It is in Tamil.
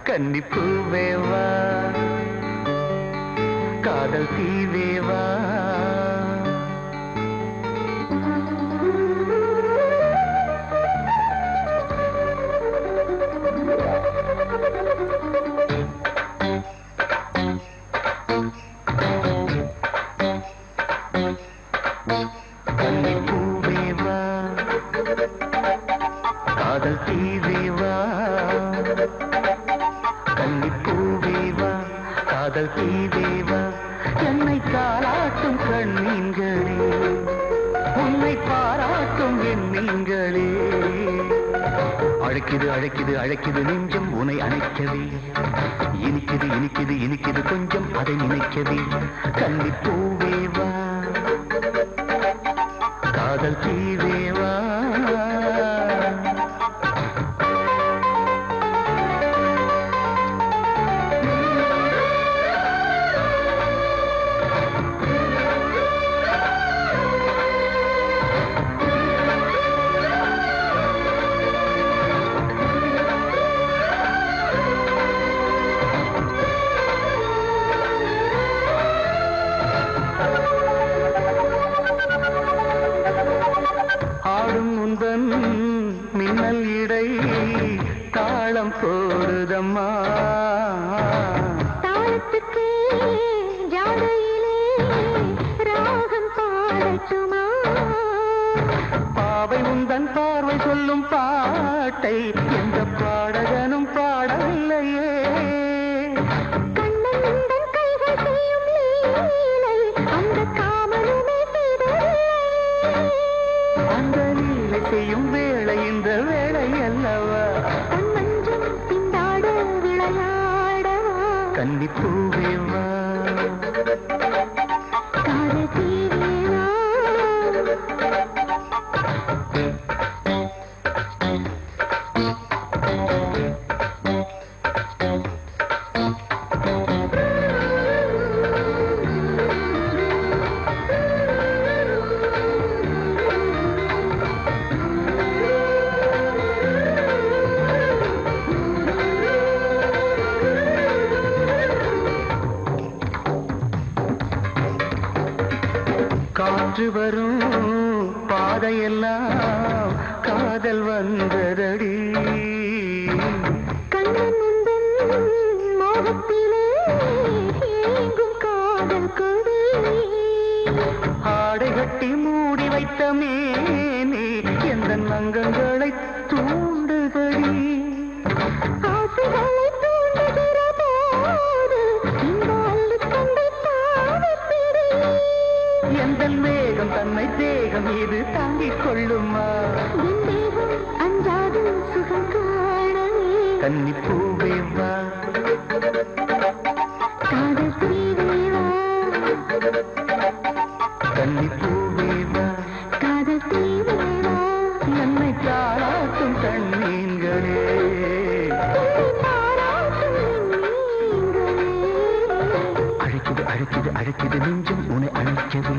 கன்னிப்பூவேவா காதல் தீவேவா கன்னிப்பூவேவா காதல் தீவேவா கன்னிப்பூவேவா காதல் தீவேவா என்னை தாளாட்டும் கண்ணீங்களே உன்னை பாராட்டும் என் நீங்களே அழைக்குது அழைக்குது அழைக்குது நெஞ்சம் உன்னை அணைக்கவே இனிக்குது இனிக்குது இனிக்குது கொஞ்சம் அதை நினைக்கவே கன்னிப்பூவேவா காதல் தீவேவா ஆடும் முந்தன் மின்னல் இடை தாளம் போடுதம்மா தாளத்துக்கு ஜாடையிலே ராகம் பாடட்டுமா பாவை உந்தன் பார்வை சொல்லும் பாட்டை எந்த பாடகனும் பாடவில்லையே கண்ணன் உந்தன் கைகள் செய்யும் லீலை அந்த காமனுமே அந்த நீலை செய்யும் வேளை இந்த வேளை அல்லவா கண்ணஞ்சம் திண்டாட விளையாடவா கன்னிப்பூவேவா காதல் தீவேவா காற்று வரும் பாதையெல்லாம் காதல் வந்ததடி கண்ணன் உந்தன் மோகத்திலே ஏங்கும் காதல் கொடி ஆடை கட்டி மூடி வைத்த மேனே எந்த அங்கங்களை தூண்டுதடி ஆசைகளை தூண்டுகிற போது இந்த அள்ளிக்கொண்டை தாவிப்பிடி எந்த மேகம் தன்னை தேகம் இது தாங்கிக் கொள்ளுமா என் தேகம் அஞ்சாது சுகம் காணவே கன்னிப்பூவேவா காதல் தீவேவா கன்னிப்பூவேவா காதல் தீவேவா என்னை தாளாட்டும் கண்ணீங்களே பாராட்டும் நீங்களே அழைக்குது அழைக்குது அழைக்குது நெஞ்சம் உன்னை அணைக்கவே